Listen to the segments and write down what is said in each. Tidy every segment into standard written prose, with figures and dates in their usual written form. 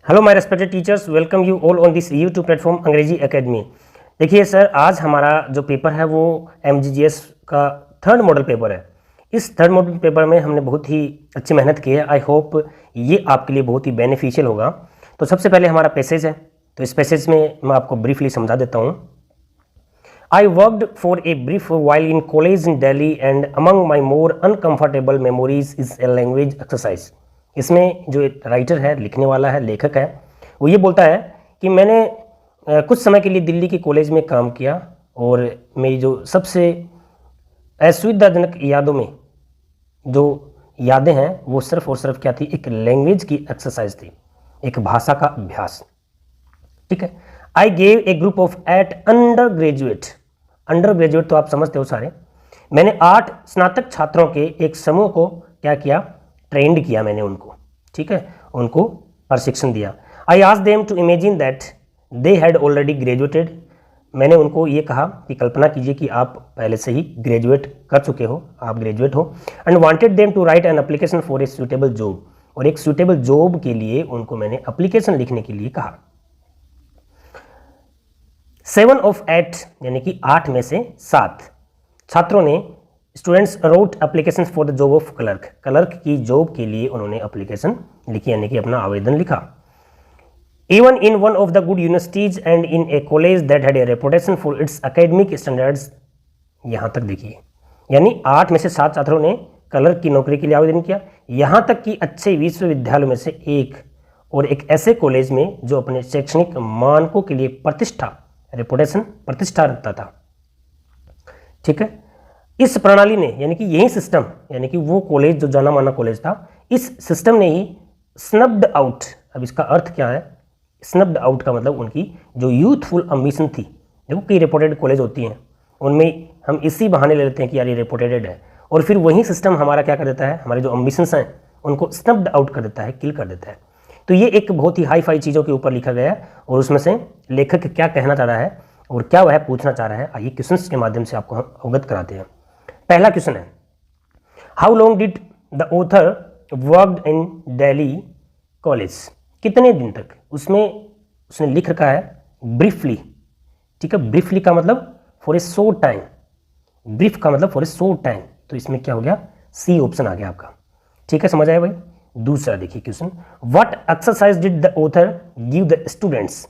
Hello my respected teachers, welcome you all on this YouTube platform अंग्रेजी academy. देखिए sir, आज हमारा जो पेपर है वो MGGS का थर्ड मॉडल पेपर है। इस थर्ड मॉडल पेपर में हमने बहुत ही अच्छी मेहनत की है। आई होप ये आपके लिए बहुत ही बेनिफिशियल होगा। तो सबसे पहले हमारा पैसेज है, तो इस पैसेज में मैं आपको ब्रीफली समझा देता हूँ। I worked for a brief while in college in Delhi and among my more uncomfortable memories is a language exercise। इसमें जो राइटर है, लिखने वाला है, लेखक है, वो ये बोलता है कि मैंने कुछ समय के लिए दिल्ली के कॉलेज में काम किया और मेरी जो सबसे असुविधाजनक यादों में जो यादें हैं वो सिर्फ और सिर्फ क्या थी, एक लैंग्वेज की एक्सरसाइज थी, एक भाषा का अभ्यास। ठीक है। I gave a group of eight undergraduate तो आप समझते हो सारे। मैंने 8 स्नातक छात्रों के एक समूह को क्या किया, ट्रेंड किया मैंने उनको। ठीक है, उनको प्रशिक्षण दिया। I asked them to imagine that they had already graduated. मैंने उनको ये कहा कि कल्पना कीजिए कि आप पहले से ही ग्रेजुएट कर चुके हो, आप ग्रेजुएट हो। And wanted them to write an application for a suitable job, और एक सूटेबल जॉब के लिए उनको मैंने एप्लीकेशन लिखने के लिए कहा। 7 of 8 यानी कि 8 में से 7 छात्रों ने, students wrote application for the job of clerk की जॉब के लिए उन्होंने एप्लीकेशन लिखी, यानी कि अपना आवेदन लिखा। Even in one of the good universities and in A college that had a reputation for its academic standards. यहाँ तक देखिए, यानी 8 में से 7 छात्रों ने क्लर्क की नौकरी के लिए आवेदन किया, यहाँ तक कि अच्छे विश्वविद्यालयों में से एक और एक ऐसे कॉलेज में जो अपने शैक्षणिक मानकों के लिए प्रतिष्ठा रखता था। ठीक है। इस प्रणाली ने, यानी कि यही सिस्टम, यानी कि वो कॉलेज जो जाना माना कॉलेज था, इस सिस्टम ने ही स्नब्ड आउट। अब इसका अर्थ क्या है? स्नब्ड आउट का मतलब उनकी जो यूथफुल एम्बिशन थी। देखो कई रेपुटेड कॉलेज होती हैं, उनमें हम इसी बहाने ले लेते हैं कि यार ये रेपुटेड है, और फिर वही सिस्टम हमारा क्या कर देता है, हमारे जो एम्बिशंस हैं उनको स्नब्ड आउट कर देता है, किल कर देता है। तो ये एक बहुत ही हाई फाई चीज़ों के ऊपर लिखा गया है, और उसमें से लेखक क्या कहना चाह रहा है और क्या वह पूछना चाह रहा है, आइए क्वेश्चंस के माध्यम से आपको हम अवगत कराते हैं। पहला क्वेश्चन है, how long did the author worked in Delhi college. कितने दिन तक उसमें उसने लिख रखा है ब्रीफली। ठीक है, ब्रीफली का मतलब for a short time, brief का मतलब फॉर ए शॉर्ट टाइम, तो इसमें क्या हो गया, सी ऑप्शन आ गया आपका। ठीक है, समझ आया भाई। दूसरा देखिए question, what exercise did the author give the students.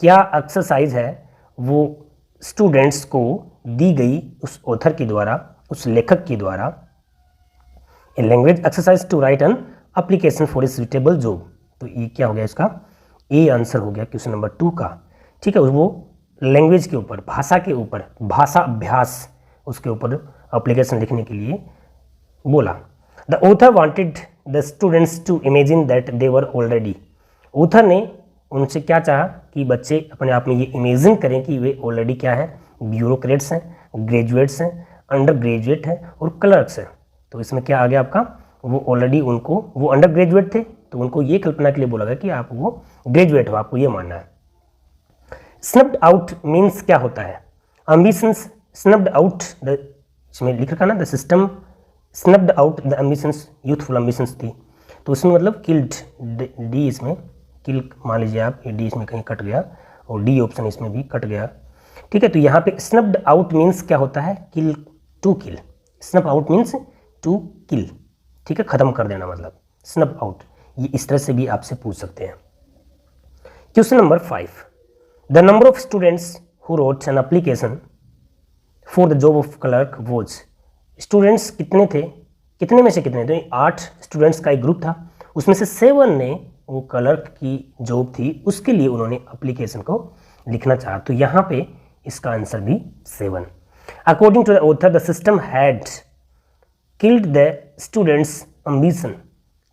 क्या एक्सरसाइज है वो स्टूडेंट्स को दी गई उस ऑथर के द्वारा, उस लेखक के द्वारा। A language exercise to write an application for a suitable job. तो ये क्या हो गया, इसका ए आंसर हो गया क्वेश्चन नंबर 2 का। ठीक है, वो लैंग्वेज के ऊपर, भाषा के ऊपर, भाषा अभ्यास, उसके ऊपर एप्लीकेशन लिखने के लिए बोला। The author wanted the students to imagine that they were already. Author ने उनसे क्या चाहा कि बच्चे अपने आप में ये इमेजिन करें कि वे ऑलरेडी क्या है, ब्यूरोक्रेट्स हैं, ग्रेजुएट्स हैं, अंडर ग्रेजुएट हैं और क्लर्क्स हैं। तो इसमें क्या आ गया आपका, वो ऑलरेडी उनको, वो अंडर ग्रेजुएट थे तो उनको ये कल्पना के लिए बोला गया कि आप वो ग्रेजुएट हो, आपको ये मानना है। स्नब्ड आउट मीन्स क्या होता है, एम्बिशंस स्नब्ड आउट, इसमें लिख रखा ना, the system snubbed out the ambitions, youthful ambitions थी, तो उसमें मतलब किल्ड, डी इसमें किल मान लीजिए आप, डी इसमें कहीं कट गया और डी ऑप्शन इसमें भी कट गया। ठीक है, तो यहाँ पे स्नब्ड आउट मीन्स क्या होता है, kill, to kill. Snub out means to kill. ठीक है, खत्म कर देना मतलब स्नब आउट। ये इस तरह से भी आपसे पूछ सकते हैं। Question number 5, the number of students who wrote an application for the job of clerk was. Students कितने थे, कितने में से कितने थे, 8 स्टूडेंट्स का एक ग्रुप था, उसमें से 7 ने वो क्लर्क की जॉब थी उसके लिए उन्होंने एप्लीकेशन को लिखना चाहा। तो यहाँ पे इसका आंसर भी 7। According to the author the system had killed the students ambition.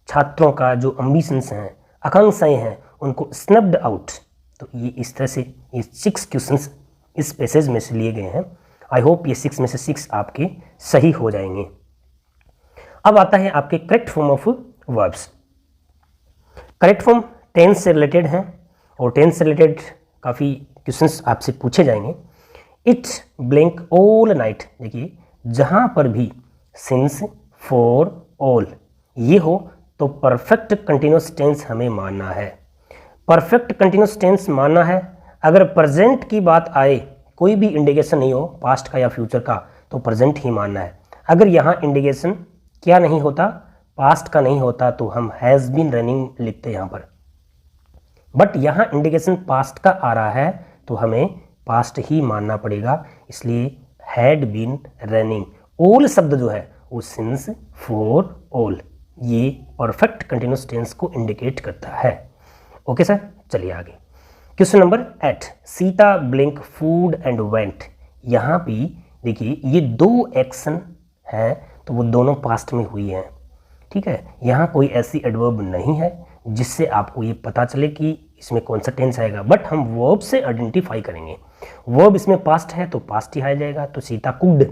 छात्रों का जो एम्बिशंस हैं, आकांक्षाएं हैं, उनको स्नब्ड आउट। तो ये इस तरह से ये 6 क्वेश्चंस इस पैसेज में से लिए गए हैं। आई होप ये 6 में से 6 आपके सही हो जाएंगे। अब आता है आपके correct form of verbs. Correct form tense से रिलेटेड है और टेंस से रिलेटेड काफ़ी क्वेश्चंस आपसे पूछे जाएंगे। इट ब्लैंक ऑल नाइट, देखिए जहाँ पर भी सिंस, फॉर, ऑल ये हो तो परफेक्ट कंटिन्यूस टेंस हमें मानना है। परफेक्ट कंटिन्यूस टेंस मानना है। अगर प्रेजेंट की बात आए, कोई भी इंडिकेशन नहीं हो पास्ट का या फ्यूचर का, तो प्रेजेंट ही मानना है। अगर यहाँ इंडिकेशन क्या नहीं होता, पास्ट का नहीं होता, तो हम हैज़ बीन रनिंग लिखते यहाँ पर। बट यहाँ इंडिकेशन पास्ट का आ रहा है तो हमें पास्ट ही मानना पड़ेगा, इसलिए हैड बीन रनिंग। ऑल शब्द जो है वो सिंस, फॉर, ऑल, ये परफेक्ट कंटिन्यूस टेंस को इंडिकेट करता है। ओके सर, चलिए आगे। Question number 8, Sita blink food and went. यहाँ भी देखिए ये दो एक्शन हैं तो वो दोनों पास्ट में हुई हैं, ठीक है। यहाँ कोई ऐसी एडवर्ब नहीं है जिससे आपको ये पता चले कि इसमें कौन सा टेंस आएगा, बट हम वर्ब से आइडेंटिफाई करेंगे। वर्ब इसमें पास्ट है तो पास्ट ही आ जाएगा, तो सीता कुक्ड,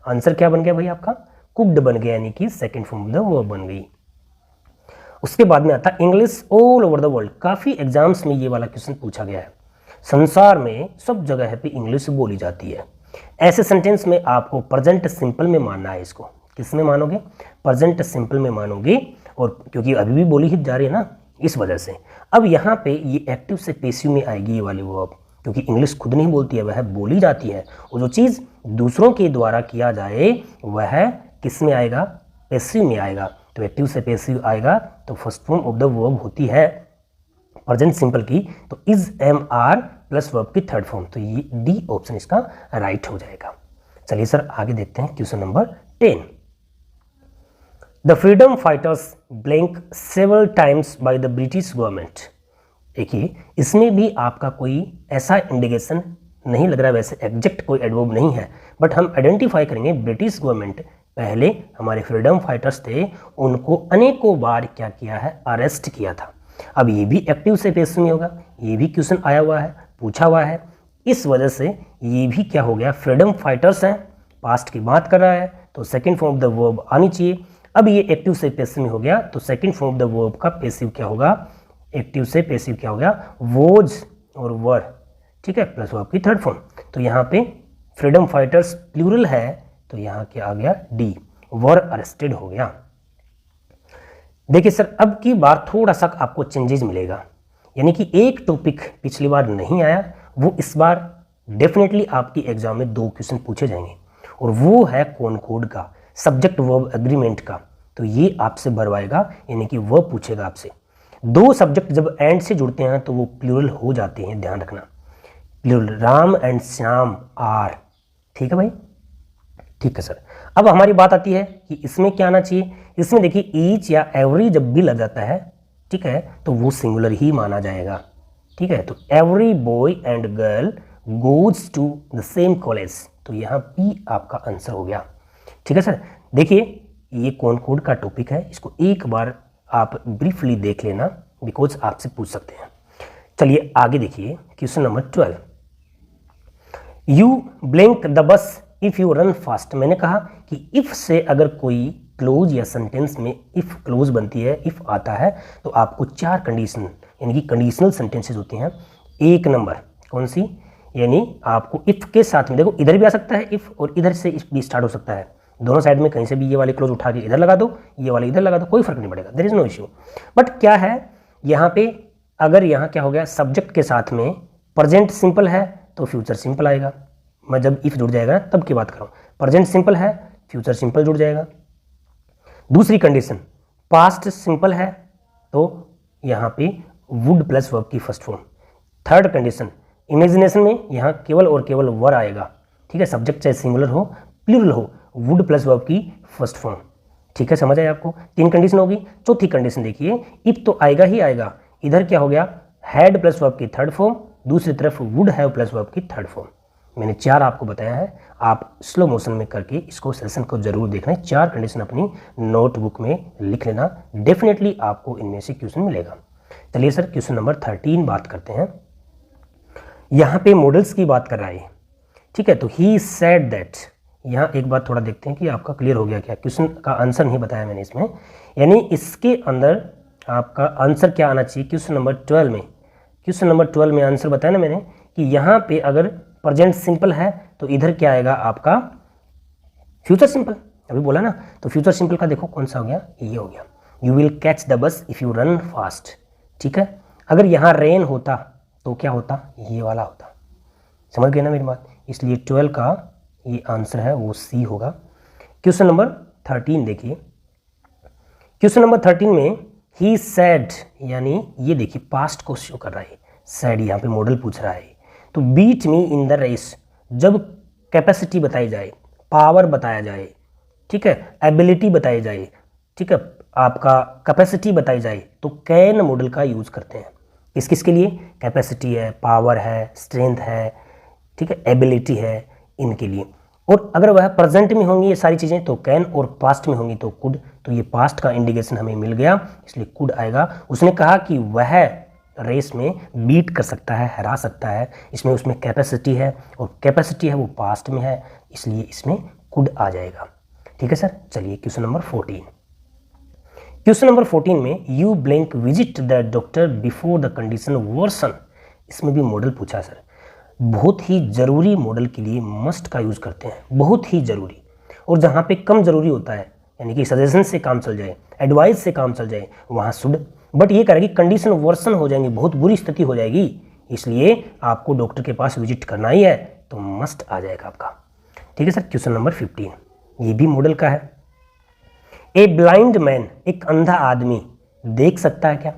आंसर क्या बन गया भाई आपका, कुक्ड बन गया, यानी कि second form of the verb बन गई। उसके बाद में आता English all over the world. काफ़ी एग्जाम्स में ये वाला क्वेश्चन पूछा गया है। संसार में सब जगह पे इंग्लिश बोली जाती है। ऐसे सेंटेंस में आपको प्रेजेंट सिंपल में मानना है। इसको किस में मानोगे, प्रेजेंट सिंपल में मानोगे, और क्योंकि अभी भी बोली ही जा रही है ना, इस वजह से। अब यहाँ पे ये एक्टिव से पैसिव में आएगी ये वाली वर्ब, क्योंकि इंग्लिश खुद नहीं बोलती है, वह बोली जाती है, और जो चीज़ दूसरों के द्वारा किया जाए वह किस में आएगा, पैसिव में आएगा। तो एक्टिव से पैसिव आएगा तो first form of the verb होती है प्रेजेंट सिंपल की, तो is, am, are plus verb की थर्ड फॉर्म, तो ये डी ऑप्शन इसका राइट हो जाएगा। चलिए सर आगे देखते हैं question number 10। The freedom fighters blank several times by the British government. देखिए इसमें भी आपका कोई ऐसा इंडिकेशन नहीं लग रहा है, वैसे एग्जैक्ट कोई एडवर्ब नहीं है, बट हम आइडेंटिफाई करेंगे ब्रिटिश गवर्नमेंट पहले हमारे फ्रीडम फाइटर्स थे, उनको अनेकों बार क्या किया है, अरेस्ट किया था। अब ये भी एक्टिव से पैसिव में होगा, ये भी क्वेश्चन आया हुआ है, पूछा हुआ है, इस वजह से ये भी क्या हो गया, फ्रीडम फाइटर्स हैं, पास्ट की बात कर रहा है तो second form of the verb आनी चाहिए। अब ये एक्टिव से पैसिव में हो गया तो second form of the verb का पैसिव क्या होगा, एक्टिव से पैसिव क्या हो गया, वॉज और वर, ठीक है, प्लस वर्ब की थर्ड फॉर्म। तो यहाँ पे फ्रीडम फाइटर्स प्लूरल है तो यहाँ क्या आ गया, डी, वर अरेस्टेड हो गया। देखिए सर अब की बार थोड़ा सा आपको चेंजेस मिलेगा, यानी कि एक टॉपिक पिछली बार नहीं आया, वो इस बार डेफिनेटली आपकी एग्जाम में 2 क्वेश्चन पूछे जाएंगे, और वो है कॉनकॉर्ड का, सब्जेक्ट वर्ब एग्रीमेंट का। तो ये आपसे भरवाएगा, यानी कि वह पूछेगा आपसे। 2 सब्जेक्ट जब एंड से जुड़ते हैं तो वो प्लूरल हो जाते हैं, ध्यान रखना, plural, Ram and Shyam are, ठीक है भाई, ठीक है सर। अब हमारी बात आती है कि इसमें क्या आना चाहिए, इसमें देखिए ईच या एवरी जब भी लग जाता है, ठीक है, तो वो सिंगुलर ही माना जाएगा, ठीक है। तो every boy and girl goes to the same college, तो यहाँ पी आपका आंसर हो गया, ठीक है सर। देखिए ये कॉनकॉर्ड का टॉपिक है, इसको एक बार आप ब्रीफली देख लेना, बिकॉज आपसे पूछ सकते हैं। चलिए आगे देखिए question number 12। You blank the bus if you run fast. मैंने कहा कि इफ़ से अगर कोई क्लोज या सेंटेंस में इफ़ क्लोज बनती है, इफ़ आता है, तो आपको 4 कंडीशन यानी कि कंडीशनल सेंटेंसेस होती हैं। 1 नंबर कौन सी, यानी आपको इफ़ के साथ में, देखो इधर भी आ सकता है इफ़, और इधर से इफ़ भी स्टार्ट हो सकता है, दोनों साइड में कहीं से भी ये वाले क्लोज उठा के इधर लगा दो, ये वाले इधर लगा दो, कोई फर्क नहीं पड़ेगा, there is no issue. But क्या है यहाँ पे, अगर यहाँ क्या हो गया, सब्जेक्ट के साथ में प्रेजेंट सिंपल है तो फ्यूचर सिंपल आएगा। मैं जब इफ जुड़ जाएगा तब की बात कर रहा हूँ, प्रेजेंट सिंपल है फ्यूचर सिंपल जुड़ जाएगा। दूसरी कंडीशन पास्ट सिंपल है तो यहाँ पे वुड प्लस वर्ब की first form. Third condition imagination में यहाँ केवल और केवल वर आएगा, ठीक है, सब्जेक्ट चाहे सिंगुलर हो प्लूरल हो, वुड प्लस वर्ब की फर्स्ट फॉर्म, ठीक है, समझ आए आपको। 3 कंडीशन होगी। चौथी कंडीशन देखिए, इफ तो आएगा ही आएगा, इधर क्या हो गया, हैड प्लस वर्ब की थर्ड फॉर्म, दूसरी तरफ वुड हैव प्लस वर्ब की थर्ड फॉर्म। मैंने 4 आपको बताया है, आप स्लो मोशन में करके इसको सेशन को जरूर देखना है। 4 कंडीशन अपनी नोटबुक में लिख लेना, डेफिनेटली आपको इनमें से क्वेश्चन मिलेगा। चलिए सर क्वेश्चन नंबर 13 बात करते हैं। यहाँ पे मॉडल्स की बात कर रहा है, ठीक है, तो ही सेड दैट। यहाँ एक बात थोड़ा देखते हैं कि आपका क्लियर हो गया क्या, क्वेश्चन का आंसर नहीं बताया मैंने इसमें, यानी इसके अंदर आपका आंसर क्या आना चाहिए क्वेश्चन नंबर 12 में। क्वेश्चन नंबर 12 में आंसर बताया ना मैंने कि यहाँ पे अगर प्रेजेंट सिंपल है तो इधर क्या आएगा आपका फ्यूचर सिंपल, अभी बोला ना, तो फ्यूचर सिंपल का देखो कौन सा हो गया, ये हो गया, you will catch the bus if you run fast, ठीक है। अगर यहाँ रेन होता तो क्या होता, ये वाला होता। समझ गए ना मेरी बात। इसलिए 12 का ये आंसर है वो सी होगा। क्वेश्चन नंबर 13 देखिए। क्वेश्चन नंबर 13 में ही सैड, यानी ये देखिए पास्ट को शो कर रहा है, सैड यहाँ पे मॉडल पूछ रहा है। तो beat me in the race, जब कैपेसिटी बताई जाए, पावर बताया जाए, ठीक है, एबिलिटी बताई जाए, ठीक है, आपका कैपेसिटी बताई जाए, तो कैन मॉडल का यूज करते हैं। किस किस के लिए, कैपेसिटी है, पावर है, स्ट्रेंथ है, ठीक है, एबिलिटी है, इनके लिए। और अगर वह प्रेजेंट में होंगी ये सारी चीज़ें तो कैन, और पास्ट में होंगी तो कुड। तो ये पास्ट का इंडिकेशन हमें मिल गया, इसलिए कुड आएगा। उसने कहा कि वह रेस में बीट कर सकता है, हरा सकता है, इसमें उसमें कैपेसिटी है, और कैपेसिटी है वो पास्ट में है, इसलिए इसमें कुड आ जाएगा। ठीक है सर। चलिए क्वेश्चन नंबर 14। क्वेश्चन नंबर 14 में you blank visit the doctor before the condition worsen, इसमें भी मॉडल पूछा सर। बहुत ही ज़रूरी मॉडल के लिए मस्ट का यूज़ करते हैं, बहुत ही ज़रूरी। और जहाँ पे कम ज़रूरी होता है, यानी कि सजेशन से काम चल जाए, एडवाइस से काम चल जाए, वहाँ शुड। बट ये करेगी कंडीशन वर्सन हो जाएंगी, बहुत बुरी स्थिति हो जाएगी, इसलिए आपको डॉक्टर के पास विजिट करना ही है, तो मस्ट आ जाएगा आपका। ठीक है सर। क्वेश्चन नंबर 15, ये भी मॉडल का है। ए ब्लाइंड मैन, एक अंधा आदमी देख सकता है क्या।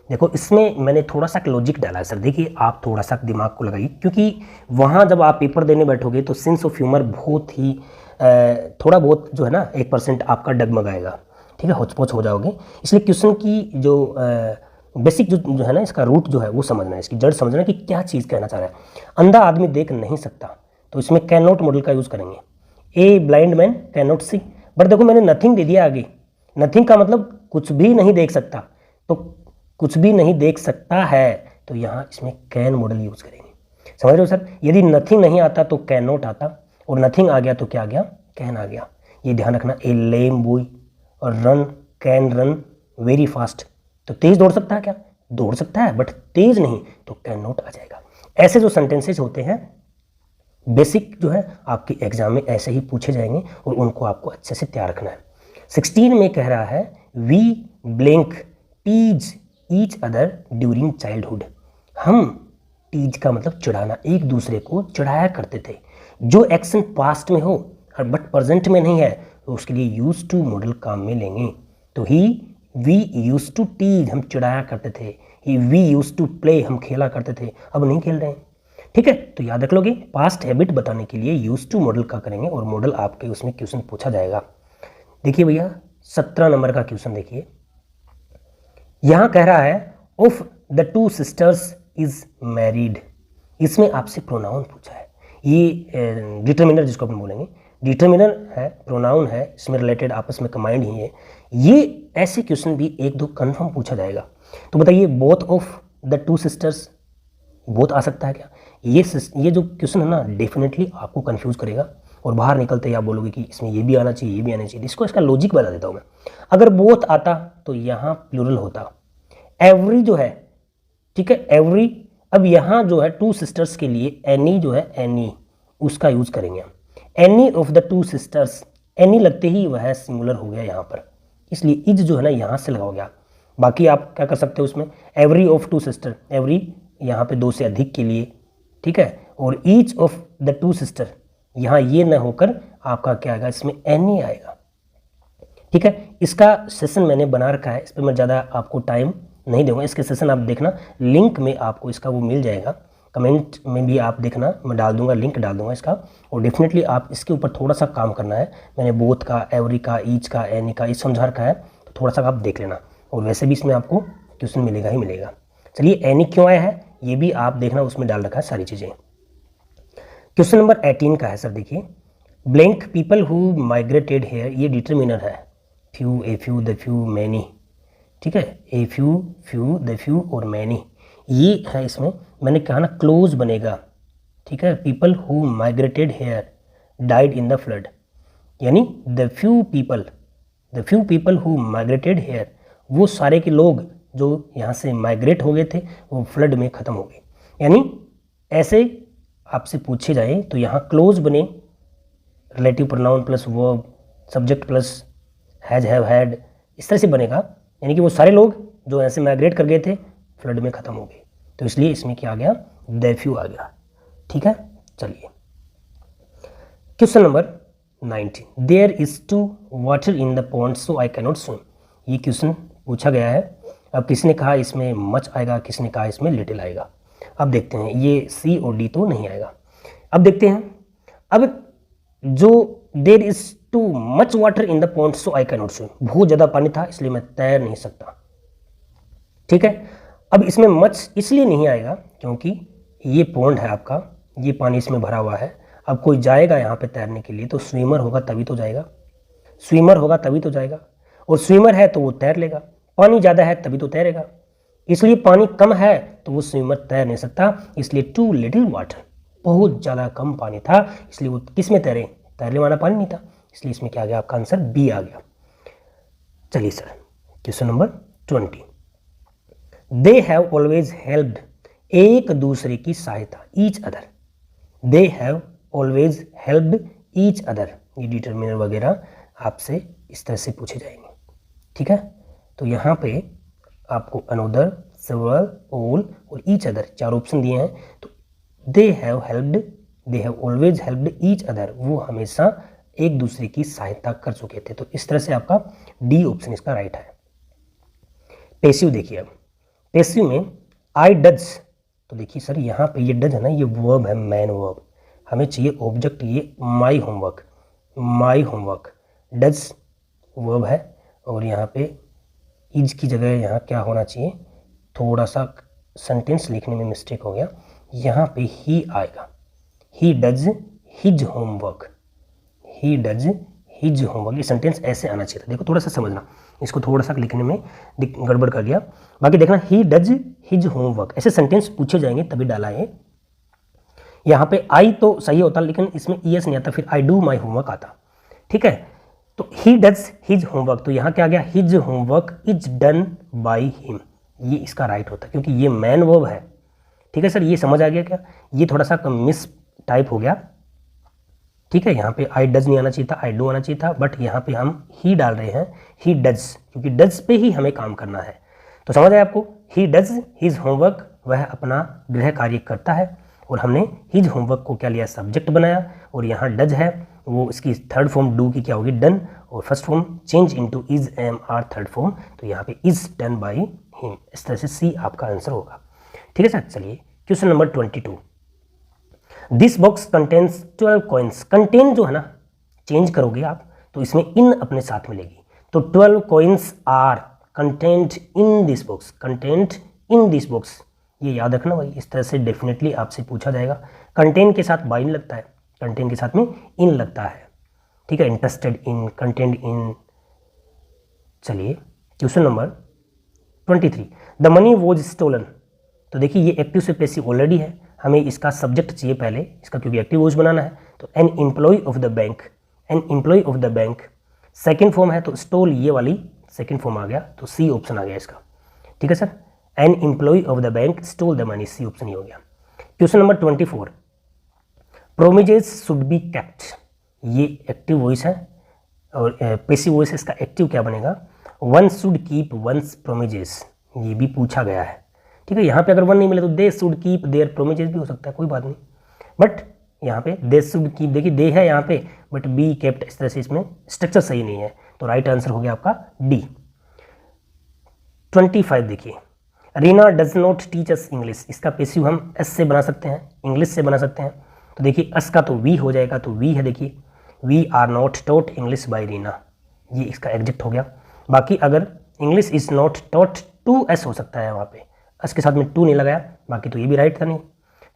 देखो इसमें मैंने थोड़ा सा लॉजिक डाला है सर। देखिए आप थोड़ा सा दिमाग को लगाइए, क्योंकि वहाँ जब आप पेपर देने बैठोगे तो सेंस ऑफ ह्यूमर बहुत ही थोड़ा बहुत जो है ना 1% आपका डगमगाएगा, ठीक है, होचपोच हो जाओगे। इसलिए क्वेश्चन की जो बेसिक जो है ना, इसका रूट जो है वो समझना है, इसकी जड़ समझना है कि क्या चीज़ कहना चाह रहा है। अंधा आदमी देख नहीं सकता, तो इसमें कैन नॉट मॉडल का यूज़ करेंगे। A blind man can not see, but देखो मैंने नथिंग दे दिया आगे। नथिंग का मतलब कुछ भी नहीं देख सकता, तो कुछ भी नहीं देख सकता है, तो यहाँ इसमें कैन मॉडल यूज करेंगे। समझ रहे हो सर। यदि नथिंग नहीं आता तो कैन नॉट आता, और नथिंग आ गया तो क्या आ गया, कैन आ गया। ये ध्यान रखना। ए लेम बॉय और run can run very fast, तो तेज दौड़ सकता है क्या, दौड़ सकता है बट तेज नहीं, तो कैन नॉट आ जाएगा। ऐसे जो सेंटेंसेज होते हैं बेसिक जो है आपके एग्जाम में ऐसे ही पूछे जाएंगे, और उनको आपको अच्छे से तैयार रखना है। 16 में कह रहा है we blank tease each other during childhood, हम टीज का मतलब चिढ़ाना, एक दूसरे को चिढ़ाया करते थे। जो एक्शन पास्ट में हो बट प्रेजेंट में नहीं है, तो उसके लिए यूज टू मॉडल काम में लेंगे। तो ही वी यूज टू टीज, हम चिढ़ाया करते थे। ही वी यूज टू प्ले, हम खेला करते थे, अब नहीं खेल रहे हैं। ठीक है, तो याद रख लोगे, पास्ट हैबिट बताने के लिए यूज टू मॉडल का करेंगे, और मॉडल आपके उसमें क्वेश्चन पूछा जाएगा। देखिए भैया 17 नंबर का क्वेश्चन देखिए। यहां कह रहा है of the two sisters is married, इसमें आपसे प्रोनाउन पूछा है। ये डिटर्मिनर जिसको अपन बोलेंगे, डिटर्मिनर है, प्रोनाउन है, इसमें रिलेटेड आपस में कंबाइंड ही है। ये ऐसे क्वेश्चन भी एक दो कंफर्म पूछा जाएगा। तो बताइए both of the two sisters, both आ सकता है क्या। ये जो क्वेश्चन है ना डेफिनेटली आपको कंफ्यूज करेगा, और बाहर निकलते ही आप बोलोगे कि इसमें ये भी आना चाहिए, ये भी आना चाहिए। इसको इसका लॉजिक बता देता हूँ मैं। अगर बोथ आता तो यहाँ प्लूरल होता। एवरी जो है, ठीक है, एवरी। अब यहाँ जो है टू सिस्टर्स के लिए एनी जो है, एनी उसका यूज करेंगे हम। Any of the two sisters, any लगते ही वह सिंगुलर हो गया यहाँ पर, इसलिए इज जो है ना यहाँ से लगा हो गया। बाकी आप क्या कर सकते हो उसमें, every of two sister, every यहाँ पे दो से अधिक के लिए, ठीक है, और each of the to sister, यहाँ ये न होकर आपका क्या आएगा, इसमें एनी आएगा। ठीक है, इसका सेशन मैंने बना रखा है, इस पर मैं ज़्यादा आपको टाइम नहीं दूंगा। इसके सेशन आप देखना, लिंक में आपको इसका वो मिल जाएगा, कमेंट में भी आप देखना, मैं डाल दूंगा, लिंक डाल दूंगा इसका। और डेफिनेटली आप इसके ऊपर थोड़ा सा काम करना है। मैंने बोथ का, एवरी का, ईच का, एनी का, इस समझा रखा है, तो थोड़ा सा आप देख लेना। और वैसे भी इसमें आपको क्वेश्चन मिलेगा ही मिलेगा। चलिए एनी क्यों आया है ये भी आप देखना, उसमें डाल रखा है सारी चीज़ें। क्वेश्चन नंबर 18 का है सर। देखिए blank people who migrated here, ये डिटर्मिनर है। Few, a few, the few, many, ठीक है, a few, few, the few और मैनी, ये है। इसमें मैंने कहा ना क्लोज बनेगा, ठीक है। People who migrated here died in the flood, यानी the few people who migrated here, वो सारे के लोग जो यहाँ से माइग्रेट हो गए थे वो फ्लड में ख़त्म हो गए। यानी ऐसे आपसे पूछे जाए तो यहाँ क्लोज बने, relative pronoun plus verb, subject plus has, have, had, इस तरह से बनेगा। यानी कि वो सारे लोग जो ऐसे माइग्रेट कर गए थे फ्लड में ख़त्म हो गई, तो इसलिए इसमें क्या आ गया, डेफ्यू आ गया। ठीक है, चलिए question number 19, there is too water in the pond so I cannot swim. ये क्वेश्चन पूछा गया है। अब किसने कहा इसमें मच आएगा, किसने कहा इसमें लिटिल आएगा। अब देखते हैं, ये सी और डी तो नहीं आएगा। अब देखते हैं, अब जो there is too much water in the pond so I cannot swim, बहुत ज़्यादा पानी था इसलिए मैं तैर नहीं सकता। ठीक है, अब इसमें मच इसलिए नहीं आएगा क्योंकि ये पॉन्ड है आपका, ये पानी इसमें भरा हुआ है। अब कोई जाएगा यहाँ पे तैरने के लिए तो स्विमर होगा तभी तो जाएगा, स्विमर होगा तभी तो जाएगा, और स्विमर है तो वो तैर लेगा। पानी ज़्यादा है तभी तो तैरेगा, इसलिए पानी कम है तो वो स्विमर तैर नहीं सकता। इसलिए टू लिटिल वाटर, बहुत ज़्यादा कम पानी था इसलिए वो किस में तैरे, तैरने वाला पानी नहीं था, इसलिए इसमें क्या आ गया, आपका आंसर बी आ गया। चलिए sir, question number 20, they have always helped, एक दूसरे की सहायता, each other, they have always helped each other, ये डिटरमिनर वगैरह आपसे इस तरह से पूछे जाएंगे। ठीक है, तो यहाँ पे आपको अनदर, सेवरल, ऑल और ईच अदर 4 ऑप्शन दिए हैं। तो they have helped, they have always helped each other, वो हमेशा एक दूसरे की सहायता कर चुके थे, तो इस तरह से आपका डी ऑप्शन इसका राइट है। पेसिव देखिए, अब पेसिव में आई डज, तो देखिए सर यहाँ पे ये डज है ना, ये वर्ब है, मैन वर्ब, हमें चाहिए ऑब्जेक्ट, ये my homework, my homework, does verb है और यहाँ पे इज की जगह यहाँ क्या होना चाहिए, थोड़ा सा सेंटेंस लिखने में मिस्टेक हो गया, यहाँ पे ही आएगा, he does his homework, he does his homework, ये सेंटेंस ऐसे आना चाहिए था। देखो थोड़ा सा समझना, इसको थोड़ा सा लिखने में गड़बड़ कर दिया, बाकी देखना ही डज हिज होमवर्क, ऐसे सेंटेंस पूछे जाएंगे तभी डाला है। यहाँ पे आई तो सही होता लेकिन इसमें ईएस नहीं आता, फिर आई डू माई होमवर्क आता। ठीक है, तो ही डज हिज होमवर्क, तो यहाँ क्या आ गया, his homework is done by him, ये इसका राइट होता है क्योंकि ये मैन वर्ब है। ठीक है सर, ये समझ आ गया क्या, ये थोड़ा सा मिस टाइप हो गया। ठीक है, यहाँ पे आई डज नहीं आना चाहिए था, आई डू आना चाहिए था, बट यहाँ पे हम ही डाल रहे हैं, ही डज, क्योंकि डज पे ही हमें काम करना है। तो समझ आया आपको, ही डज हिज होमवर्क, वह अपना गृह कार्य करता है, और हमने हिज होमवर्क को क्या लिया, सब्जेक्ट बनाया, और यहाँ डज है वो इसकी थर्ड फॉर्म डू की क्या होगी, डन, और first form change into is am are third form, तो यहाँ पे इज डन बाई हिम, इस तरह से सी आपका आंसर होगा। ठीक है सर, चलिए question number 22, this box contains 12 coins, contain जो है ना चेंज करोगे आप तो इसमें इन अपने साथ मिलेगी, तो 12 coins are content in this box, content in this box, ये याद रखना भाई, इस तरह से डेफिनेटली आपसे पूछा जाएगा। कंटेन के साथ बाई लगता है, कंटेन के साथ में इन लगता है। ठीक है, इंटरेस्टेड इन, कंटेंट इन। चलिए question number 23, the money was stolen, तो देखिए ये एक्टिव से पैसिव ऑलरेडी है, हमें इसका सब्जेक्ट चाहिए पहले इसका, क्योंकि एक्टिव वॉज बनाना है, तो an employ of the bank, an employ of the bank second form है, तो स्टोल ये वाली सेकेंड फॉर्म आ गया, तो सी ऑप्शन आ गया इसका। ठीक है sir, an employ of the bank stole the money, C option ही हो गया। Question number 24, promises should be kept, ये एक्टिव वॉइस है और पैसिव वॉइस है, इसका एक्टिव क्या बनेगा, one should keep one's promises, ये भी पूछा गया है। ठीक है, यहाँ पे अगर वन नहीं मिले तो दे शुड कीप देयर प्रोमिजेस भी हो सकता है, कोई बात नहीं, बट यहाँ पे दे शुड कीप, देखिए दे है यहाँ पे बट बी केप्ट, इस तरह से इसमें स्ट्रक्चर सही नहीं है, तो राइट आंसर हो गया आपका डी। 25 देखिए, Reena does not teach us English, इसका पैसिव हम एस से बना सकते हैं, इंग्लिश से बना सकते हैं, तो देखिए एस का तो वी हो जाएगा, तो वी है, देखिए we are not taught English by Reena, ये इसका एग्जेक्ट हो गया। बाकी अगर English is not taught to us हो सकता है, वहाँ पे एस के साथ में टू नहीं लगाया, बाकी तो ये भी राइट था नहीं।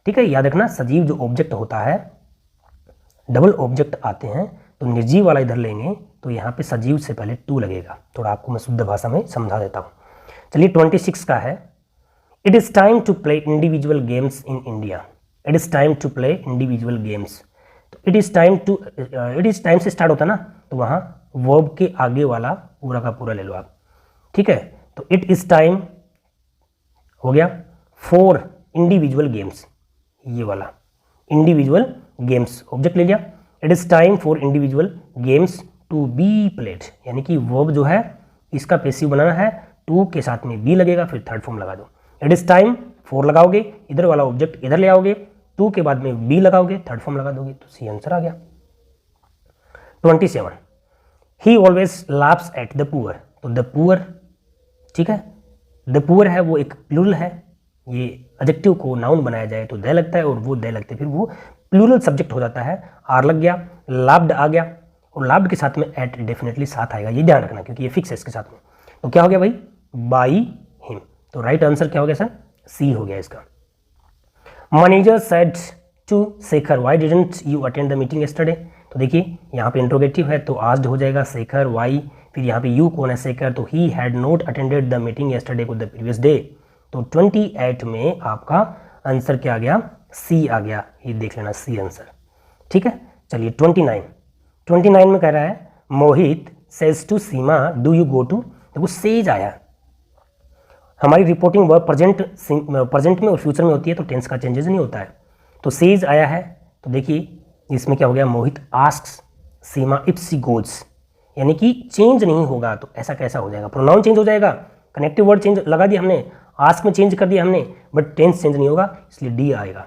ठीक है, याद रखना सजीव जो ऑब्जेक्ट होता है, डबल ऑब्जेक्ट आते हैं तो निर्जीव वाला इधर लेंगे तो यहाँ पे सजीव से पहले टू लगेगा, थोड़ा आपको मैं शुद्ध भाषा में समझा देता हूँ। चलिए 26 का है, it is time to play individual games in India, it is time to play individual games, तो इट इज़ टाइम से स्टार्ट होता है ना, तो वहाँ वर्ब के आगे वाला पूरा का पूरा ले लो आप। ठीक है, तो इट इज़ टाइम हो गया फॉर इंडिविजुअल गेम्स, ये वाला इंडिविजुअल गेम्स ऑब्जेक्ट ले लिया, it is time for individual games to be played, यानी कि वर्ब जो है इसका पैसिव बनाना है, टू के साथ में बी लगेगा, फिर थर्ड फॉर्म लगा दो, इट इज टाइम 4 लगाओगे, इधर वाला ऑब्जेक्ट इधर ले आओगे, 2 के बाद में बी लगाओगे, थर्ड फॉर्म लगा दोगे, तो सी आंसर आ गया। 27 ही always laughs at the poor, तो द पुअर, ठीक है, द पुअर है वो एक प्लूरल है, ये एडजेक्टिव को नाउन बनाया जाए तो द लगता है और वो द लगते फिर वो प्लूरल सब्जेक्ट हो जाता है, आर लग गया, लाफ्ड आ गया, और लाफ्ड के साथ में एट डेफिनेटली साथ आएगा, ये ध्यान रखना क्योंकि ये फिक्स है इसके साथ में। तो क्या हो गया भाई, बाई हिम, तो राइट आंसर क्या हो गया सर, सी हो गया इसका। Manager said to Shekhar why didn't you attend the meeting yesterday, तो देखिए यहाँ पे इंट्रोगेटिव है तो आस्क्ड हो जाएगा शेखर व्हाई, फिर यहाँ पे यू कौन है, शेखर, तो he had not attended the meeting yesterday को द प्रीवियस डे, तो 28 में आपका आंसर क्या आ गया, सी आ गया, ये देख लेना सी आंसर, ठीक है। चलिए 29 में कह रहा है Mohit says to Seema do you go to, देखो सेज आया, हमारी रिपोर्टिंग वर्ब प्रेजेंट में और फ्यूचर में होती है तो टेंस का चेंजेस नहीं होता है, तो सेज आया है, तो देखिए इसमें क्या हो गया, Mohit asks Seema if she goes, यानी कि चेंज नहीं होगा तो ऐसा कैसा हो जाएगा, प्रोनाउन चेंज हो जाएगा, कनेक्टिव वर्ड चेंज लगा दिया हमने, आस्क में चेंज कर दिया हमने, बट टेंस चेंज नहीं होगा, इसलिए डी आएगा।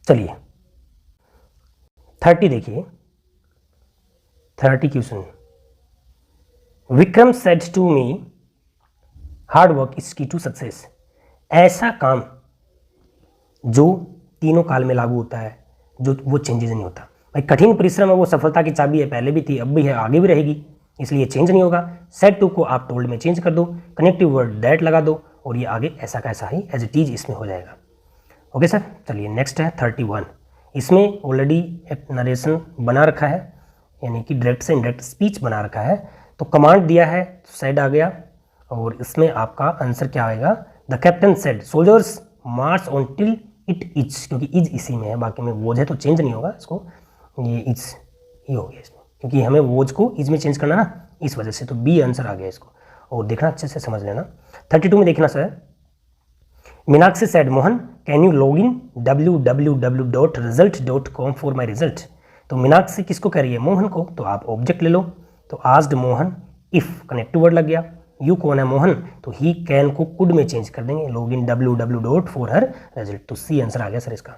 चलिए 30 देखिए, 30 question, Vikram said to me hard work is key to success, ऐसा काम जो तीनों काल में लागू होता है, जो वो चेंजेस नहीं होता, भाई कठिन परिश्रम है वो सफलता की चाबी है, पहले भी थी अब भी है आगे भी रहेगी, इसलिए चेंज नहीं होगा। सेड टू को आप टोल्ड में चेंज कर दो, कनेक्टिव वर्ड दैट लगा दो और ये आगे ऐसा कैसा ही एज इट इज इसमें हो जाएगा। ओके सर, चलिए नेक्स्ट है 31, इसमें ऑलरेडी एक नरेशन बना रखा है, यानी कि डायरेक्ट से इनडायरेक्ट स्पीच बना रखा है, तो कमांड दिया है तो सेड आ गया, और इसमें आपका आंसर क्या आएगा, the captain said soldiers march on till it is, क्योंकि इज इसी में है, बाकी में वोज है तो चेंज नहीं होगा इसको, ये इज ही हो गया इसमें, क्योंकि हमें वोज को इज में चेंज करना ना, इस वजह से, तो बी आंसर आ गया इसको, और देखना अच्छे से समझ लेना। 32 में देखना sir, Meenakshi said Mohan can you log in www.result.com for my result, तो मीनाक्षी किसको कह रही है, मोहन को, तो आप ऑब्जेक्ट ले लो, तो asked Mohan if connective word लग गया, यू कौन है मोहन, तो ही कैन को कुड में चेंज कर देंगे, log in www for her result, तो सी आंसर आ गया सर इसका।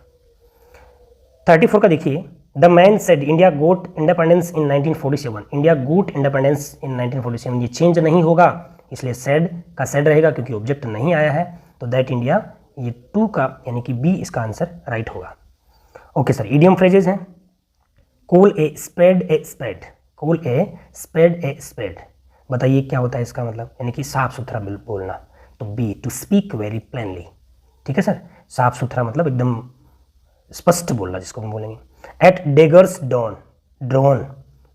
34 का देखिए, the man said India got independence in 1947, India got independence in 1947, ये चेंज नहीं होगा, इसलिए सेड का सेड रहेगा क्योंकि ऑब्जेक्ट नहीं आया है, तो दैट इंडिया, ये 2 का यानी कि बी इसका आंसर राइट होगा। ओके सर, इडियम फ्रेजेज हैं, call a spade a spade, call a spade a spade, बताइए क्या होता है इसका मतलब, यानी कि साफ सुथरा बोलना, तो B to speak very plainly, ठीक है सर, साफ सुथरा मतलब एकदम स्पष्ट बोलना जिसको हम बोलेंगे। At daggers drawn, drawn,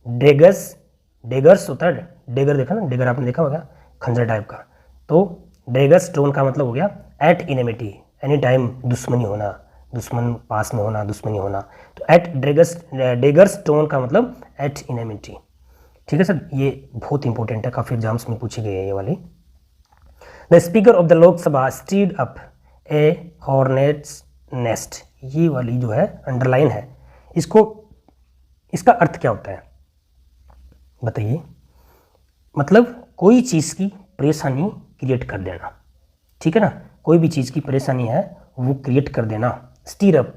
daggers, daggers होता है, डेगर देखा ना, डेगर आपने देखा होगा खंजर टाइप का, तो डेगर्स ड्रोन का मतलब हो गया एट इनेमिटी, एनी टाइम दुश्मनी होना, दुश्मन पास में होना, दुश्मनी होना, तो एट डेगर्स ड्रोन का मतलब एट इनेमिटी, ठीक है सर, ये बहुत इंपॉर्टेंट है, काफ़ी एग्जाम्स में पूछी गई है ये वाली। The speaker of the Lok Sabha stead up A hornets nest, ये वाली जो है अंडरलाइन है, इसको, इसका अर्थ क्या होता है बताइए, मतलब कोई चीज़ की परेशानी क्रिएट कर देना, ठीक है ना, कोई भी चीज़ की परेशानी है वो क्रिएट कर देना, स्टीर अप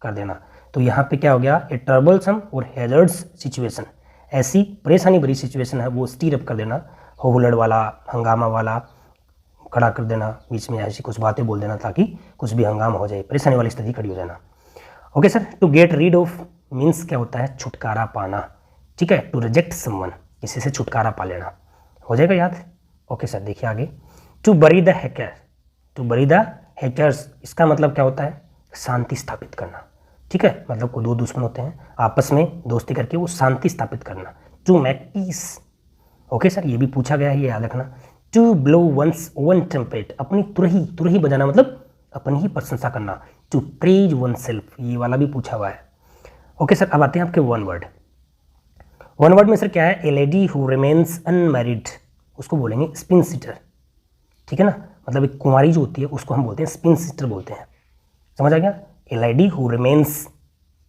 कर देना, तो यहाँ पे क्या हो गया, ए ट्रबलसम और हैजर्ड्स सिचुएशन, ऐसी परेशानी भरी सिचुएशन है वो स्टीर अप कर देना, हो हुल्लड़ वाला, हंगामा वाला खड़ा कर देना, बीच में ऐसी कुछ बातें बोल देना ताकि कुछ भी हंगामा हो जाए, परेशानी वाली स्थिति खड़ी हो जाना। Okay sir, to get rid of means क्या होता है, छुटकारा पाना, ठीक है, टू रिजेक्ट समवन, किसी से छुटकारा पा लेना, हो जाएगा याद। ओके सर, देखिए आगे, to bury the hacker, to bury the hackers, इसका मतलब क्या होता है, शांति स्थापित करना, ठीक है, मतलब को दो दुश्मन होते हैं आपस में दोस्ती करके वो शांति स्थापित करना, to make peace. Okay sir, ये भी पूछा गया है, ये याद रखना। To blow one's own trumpet, अपनी तुरही, तुरही बजाना मतलब अपनी ही प्रशंसा करना, टू प्रेज वन सेल्फ, ये वाला भी पूछा हुआ है। ओके सर, अब आते हैं आपके वन वर्ड। वन वर्ड में सर क्या है, ए लेडी हु रिमेन्स अनमैरिड, उसको बोलेंगे स्पिन सिटर, ठीक है ना, मतलब एक कुंवारी जो होती है उसको हम बोलते हैं स्पिन सिटर बोलते हैं, समझ आ गया। A lady who remains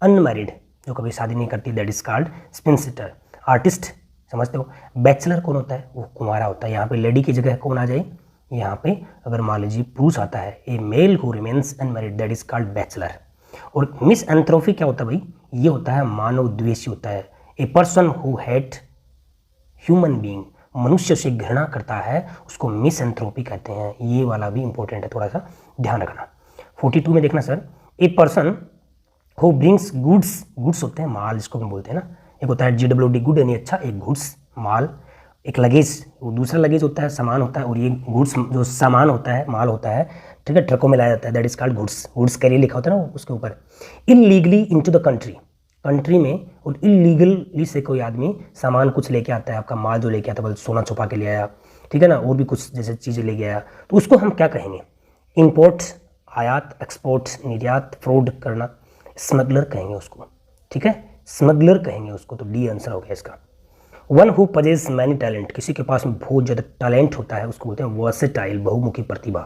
unmarried, जो कभी शादी नहीं करती, that is called spinster. Artist समझते हो, बैचलर कौन होता है, वो कुंवारा होता है, यहाँ पे लेडी की जगह कौन आ जाए, यहाँ पे अगर मान लीजिए पुरुष आता है, a male who remains unmarried that is called bachelor. और मिस एंथ्रोपी क्या होता है भाई, ये होता है मानव द्वेषी होता है। A person who hate human being, मनुष्य से घृणा करता है, उसको मिस एंथ्रोपी कहते हैं। ये वाला भी इंपॉर्टेंट है, थोड़ा सा ध्यान रखना। 42 में देखना sir, a person who brings goods, goods होते हैं माल जिसको हम बोलते हैं ना, एक होता है GWD गुड यानी अच्छा, एक गुड्स माल, एक लगेज, वो दूसरा लगेज होता है सामान होता है, और ये गुड्स जो सामान होता है माल होता है, ठीक है, ट्रकों में लाया जाता है, that is called goods. Goods carrier लिखा होता है ना उसके ऊपर। Illegally into the country, country में, और इलीगली से कोई आदमी सामान कुछ लेके आता है, आपका माल जो लेके आता है, सोना छुपा के ले आया, ठीक है ना, और भी कुछ जैसे चीज़ें ले गया, तो उसको हम क्या कहेंगे, इंपोर्ट, आयात, एक्सपोर्ट, निर्यात, फ्रॉड करना, स्मगलर कहेंगे उसको, ठीक है, स्मगलर कहेंगे उसको। तो डी आंसर हो गया इसका। One who possess many talent, किसी के पास में बहुत ज़्यादा टैलेंट होता है उसको बोलते हैं वर्सेटाइल, बहुमुखी प्रतिभा,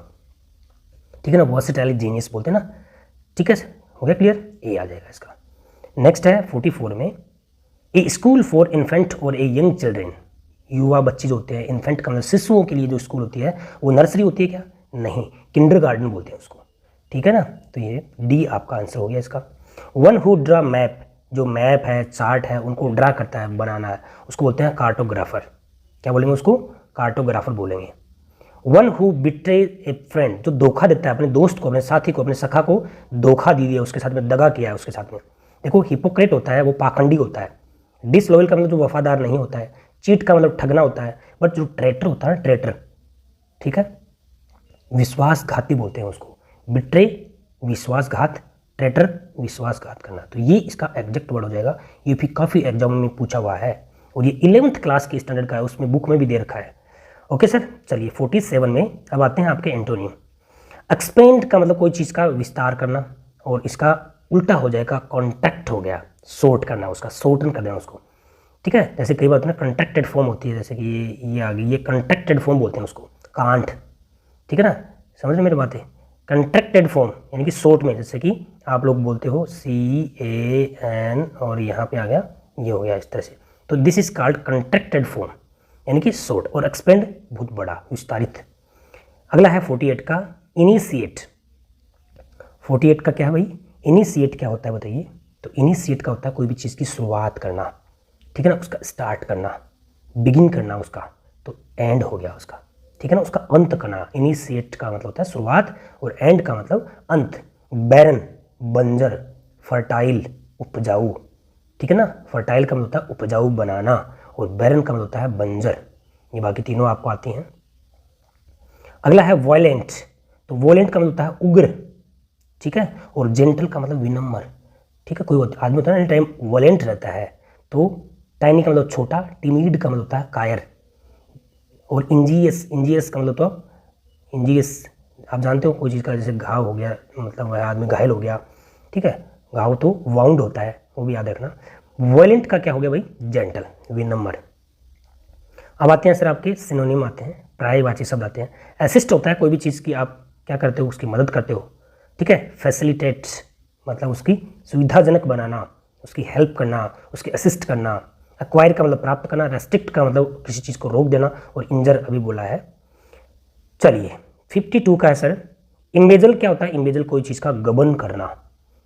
ठीक है ना, वर्सेटाइल जीनियस बोलते हैं ना, ठीक है, हो गया क्लियर, ए आ जाएगा इसका। नेक्स्ट है 44 में, ए स्कूल फॉर इन्फेंट और ए यंग चिल्ड्रेन, युवा बच्चे जो होते हैं, इन्फेंट का मतलब शिशुओं के लिए जो स्कूल होती है वो नर्सरी होती है क्या, नहीं, किंडरगार्टन बोलते हैं उसको, ठीक है ना। तो ये डी आपका आंसर हो गया इसका। वन हु ड्रा मैप, जो मैप है, चार्ट है, उनको ड्रा करता है, बनाना है, उसको बोलते हैं कार्टोग्राफर। क्या बोलेंगे उसको, कार्टोग्राफर बोलेंगे। One who betray A friend, जो धोखा देता है अपने दोस्त को, अपने साथी को, अपने सखा को धोखा दी है, उसके साथ में दगा किया है उसके साथ में। देखो हिपोक्रेट होता है वो पाखंडी होता है, डिसलॉयल का मतलब जो वफादार नहीं होता है, चीट का मतलब ठगना होता है, बट जो ट्रेटर होता है ट्रेटर, ठीक है, विश्वासघाती बोलते हैं उसको, बिट्रे विश्वासघात, ट्रेटर विश्वासघात करना। तो ये इसका एग्जैक्ट वर्ड हो जाएगा। ये भी काफ़ी एग्जाम में पूछा हुआ है, और ये 11th क्लास की स्टैंडर्ड का है, उसमें बुक में भी दे रखा है। ओके सर, चलिए 47 में अब आते हैं आपके एंटोनिम। एक्सपेंड का मतलब कोई चीज़ का विस्तार करना, और इसका उल्टा हो जाएगा कॉन्ट्रैक्ट हो गया, शॉर्ट करना उसका, शॉर्टन कर देना उसको, ठीक है। जैसे कई बार ना कंट्रैक्टेड फॉर्म होती है, जैसे कि ये आ गई, ये कंट्रैक्टेड फॉर्म बोलते हैं उसको, कांट, ठीक है ना, समझ रहे मेरी बातें। कंट्रैक्टेड फॉर्म यानी कि शॉर्ट में, जैसे कि आप लोग बोलते हो CAN और यहाँ पे आ गया, ये हो गया इस तरह से, तो this is called contracted form यानी कि शॉर्ट, और एक्सपेंड बहुत बड़ा, विस्तारित। अगला है 48 का इनिशिएट। 48 का क्या है भाई, इनिशिएट क्या होता है बताइए। तो इनिशिएट का होता है कोई भी चीज़ की शुरुआत करना, ठीक है ना, उसका स्टार्ट करना, बिगिन करना उसका, तो एंड हो गया उसका, ठीक है ना, उसका अंत करना। इनिशिएट का मतलब होता है शुरुआत, और एंड का मतलब अंत। बैरन बंजर, फर्टाइल उपजाऊ, ठीक है ना, फर्टाइल का मतलब होता है उपजाऊ बनाना, और बैरन का मतलब होता है बंजर। ये बाकी तीनों आपको आती हैं। अगला है वॉयलेंट। तो वॉयलेंट का मतलब होता है उग्र, ठीक है, और जेंटल का मतलब विनम्र, ठीक है। कोई आदमी होता है ना टाइम वॉयलेंट रहता है, तो टाइनी का मतलब छोटा, टिमिड का मतलब होता है कायर, और इंजीनियस, इंजीनियस का मतलब तो इंजीनियस आप जानते हो कोई चीज़ का, जैसे घाव हो गया, मतलब वह आदमी घायल हो गया, ठीक है, घाव तो वाउंड होता है, वो भी याद रखना। वॉयलेंट का क्या हो गया भाई, जेंटल, विनम्र। अब आते हैं सर आपके सिनोनिम आते हैं, पर्यायवाची शब्द आते हैं। असिस्ट होता है कोई भी चीज़ की आप क्या करते हो, उसकी मदद करते हो, ठीक है। फैसिलिटेट मतलब उसकी सुविधाजनक बनाना, उसकी हेल्प करना, उसकी असिस्ट करना। एक्वायर का मतलब प्राप्त करना, रेस्ट्रिक्ट का मतलब किसी चीज़ को रोक देना, और इंजर अभी बोला है। चलिए 52 का है सर, इम्बेजल क्या होता है, इम्बेजल कोई चीज़ का गबन करना,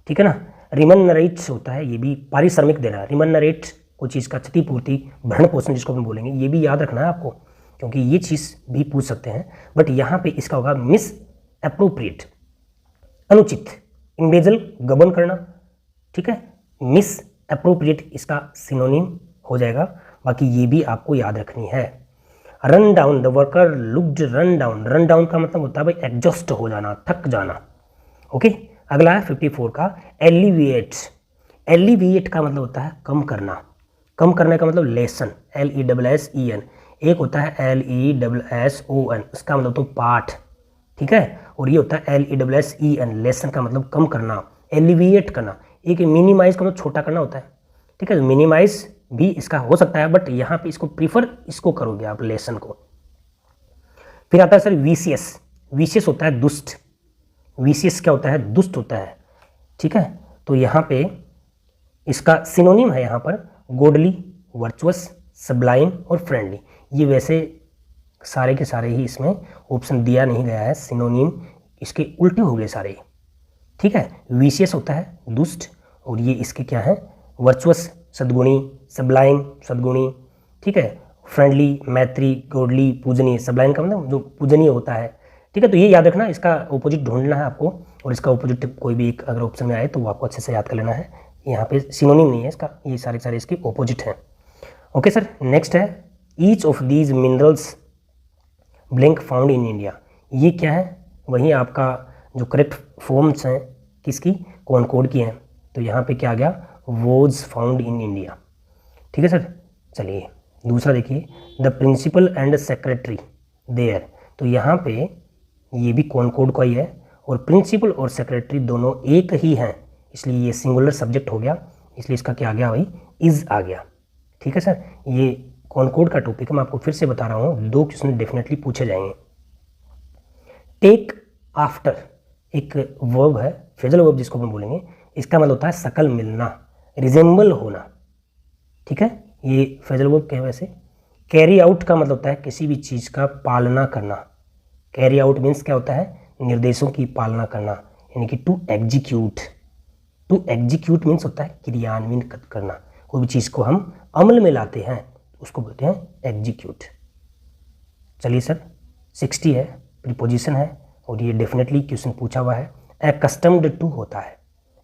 ठीक है ना। रिमनरेट होता है, ये भी पारिश्रमिक देना, रिमनरेट कोई चीज़ का क्षतिपूर्ति, भरण पोषण जिसको हम बोलेंगे, ये भी याद रखना है आपको, क्योंकि ये चीज़ भी पूछ सकते हैं। बट यहाँ पे इसका होगा मिस एप्रोप्रिएट, अनुचित, इम्बेजल गबन करना, ठीक है, मिस एप्रोप्रिएट इसका सिनोनिम हो जाएगा। बाकी ये भी आपको याद रखनी है। Run down, the worker looked run down, run down का मतलब होता है भाई एग्जॉस्ट हो जाना, थक जाना। ओके, अगला है 54 का एलिविएट। एलिविएट का मतलब होता है कम करना, कम करने का मतलब लेसन, LESSEN। एक होता है LESSON, इसका मतलब तो पाठ, ठीक है, और ये होता है LESSEN, लेसन का मतलब कम करना, एलिविएट करना। एक मिनिमाइज का मतलब छोटा करना होता है, ठीक है, मिनिमाइज भी इसका हो सकता है, बट यहाँ पे इसको प्रीफर इसको करोगे आप, लेसन को। फिर आता है सर विशियस। विशियस होता है दुष्ट, विशियस क्या होता है, दुष्ट होता है, ठीक है। तो यहाँ पे इसका सिनोनिम है यहाँ पर गॉडली, वर्चुअस, सब्लाइम और फ्रेंडली। ये वैसे सारे के सारे ही इसमें ऑप्शन दिया नहीं गया है, सिनोनिम इसके उल्टे हो गए सारे, ठीक है। विशियस होता है दुष्ट, और ये इसके क्या है, वर्चुअस सद्गुणी, सब्लाइम सद्गुणी, ठीक है। फ्रेंडली मैत्री, गॉडली पूजनीय, सब्लाइम का मतलब जो पूजनीय होता है, ठीक है। तो ये याद रखना, इसका ऑपोजिट ढूंढना है आपको, और इसका ऑपोजिट कोई भी एक अगर ऑप्शन में आए तो वो आपको अच्छे से याद कर लेना है। यहाँ पे सिनोनिम नहीं है इसका, ये सारे सारे इसके ऑपोजिट हैं। ओके सर, नेक्स्ट है each of these minerals blank found in India. ये क्या है, वहीं आपका जो करेक्ट फॉर्म्स हैं किसकी, कॉनकॉर्ड की हैं। तो यहाँ पे क्या आ गया, वॉज फाउंड इन इंडिया, ठीक है सर। चलिए दूसरा देखिए, the principal and secretary there. तो यहाँ पे ये भी कॉनकॉर्ड का ही है, और प्रिंसिपल और सेक्रेटरी दोनों एक ही हैं, इसलिए ये सिंगुलर सब्जेक्ट हो गया, इसलिए इसका क्या आ गया भाई, इज आ गया, ठीक है सर। ये कॉनकॉर्ड का टॉपिक मैं आपको फिर से बता रहा हूँ, 2 क्वेश्चन डेफिनेटली पूछे जाएंगे। टेक आफ्टर एक वर्ब है, फ्रेजल वर्ब जिसको हम बोलेंगे, इसका मतलब होता है शकल मिलना, रिजेंबल होना, ठीक है। ये फ्रेजल वर्ब क्या है वैसे। कैरी आउट का मतलब होता है किसी भी चीज़ का पालना करना। कैरी आउट मीन्स क्या होता है, निर्देशों की पालना करना, यानी कि to execute. To execute means होता है क्रियान्वित करना, कोई भी चीज़ को हम अमल में लाते हैं उसको बोलते हैं एग्जीक्यूट। चलिए सर, 60 है, प्रीपोजिशन है, और ये डेफिनेटली क्वेश्चन पूछा हुआ है। एक्स्टम्ड टू होता है,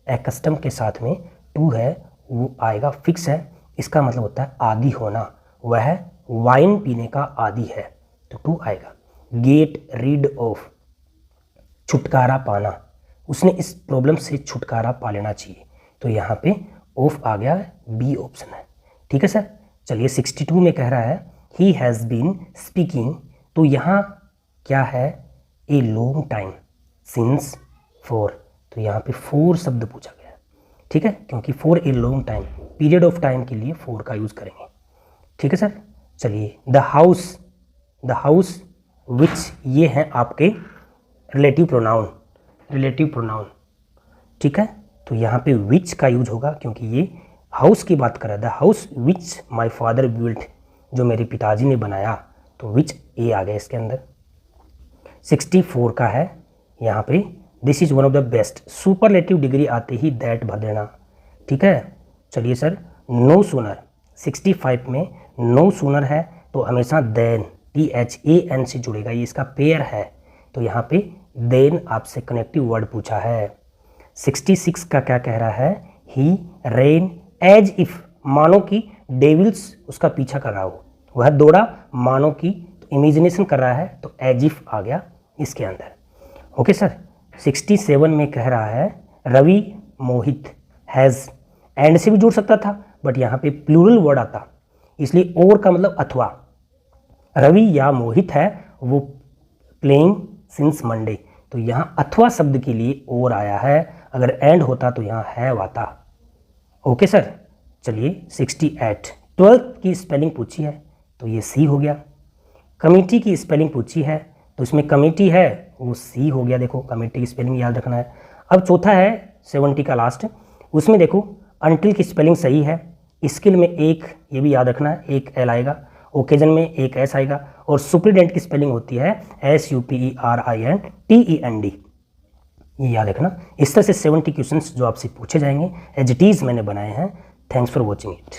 एक्स्टम के साथ में टू है वो आएगा, फिक्स है, इसका मतलब होता है आदी होना, वह वाइन पीने का आदी है, तो टू आएगा। गेट रीड ऑफ, छुटकारा पाना, उसने इस प्रॉब्लम से छुटकारा पा लेना चाहिए, तो यहाँ पे ऑफ आ गया है, बी ऑप्शन है, ठीक है सर। चलिए 62 में कह रहा है ही हैज़ बीन स्पीकिंग, तो यहाँ क्या है, a long time since for, तो यहाँ पे फॉर शब्द पूछा गया है, ठीक है, क्योंकि for a long time, period of time के लिए फॉर का यूज़ करेंगे, ठीक है सर। चलिए द हाउस विच, ये हैं आपके रिलेटिव प्रोनाउन, ठीक है। तो यहाँ पे विच का यूज होगा क्योंकि ये हाउस की बात कर रहा है, the house which my father built, जो मेरे पिताजी ने बनाया, तो विच ए आ गया इसके अंदर। 64 का है यहाँ पे, this is one of the best, superlative degree आते ही दैट भर देना, ठीक है। चलिए सर, नो सूनर, 65 में नो सूनर है तो हमेशा देन, THAN से जुड़ेगा, ये इसका पेयर है, तो यहाँ पे देन आपसे कनेक्टिव वर्ड पूछा है। 66 का क्या कह रहा है, ही रेन एज इफ, मानो कि डेविल्स उसका पीछा कर रहा हो, वह दौड़ा मानो कि, तो इमेजिनेशन कर रहा है, तो एज इफ आ गया इसके अंदर। Okay sir. 67 में कह रहा है रवि मोहित हैज़, एंड से भी जुड़ सकता था बट यहाँ पे प्लूरल वर्ड आता, इसलिए और का मतलब अथवा, रवि या मोहित है वो प्लेइंग सिंस मंडे, तो यहाँ अथवा शब्द के लिए और आया है, अगर एंड होता तो यहाँ है आता। Okay sir. चलिए 68, 12th की स्पेलिंग पूछी है तो ये सी हो गया। कमेटी की स्पेलिंग पूछी है तो इसमें कमेटी है वो सी हो गया, देखो कमेटी की स्पेलिंग याद रखना है। अब चौथा है 70 का लास्ट, उसमें देखो अंटिल की स्पेलिंग सही है, स्किल में एक, ये भी याद रखना है, एक एल आएगा, ओकेजन में एक एस आएगा, और सुपरिटेंडेंट की स्पेलिंग होती है SUPERINTEND, ये याद रखना। इस तरह से 70 क्वेश्चंस जो आपसे पूछे जाएंगे, एज इट इज़ मैंने बनाए हैं। Thanks for watching it.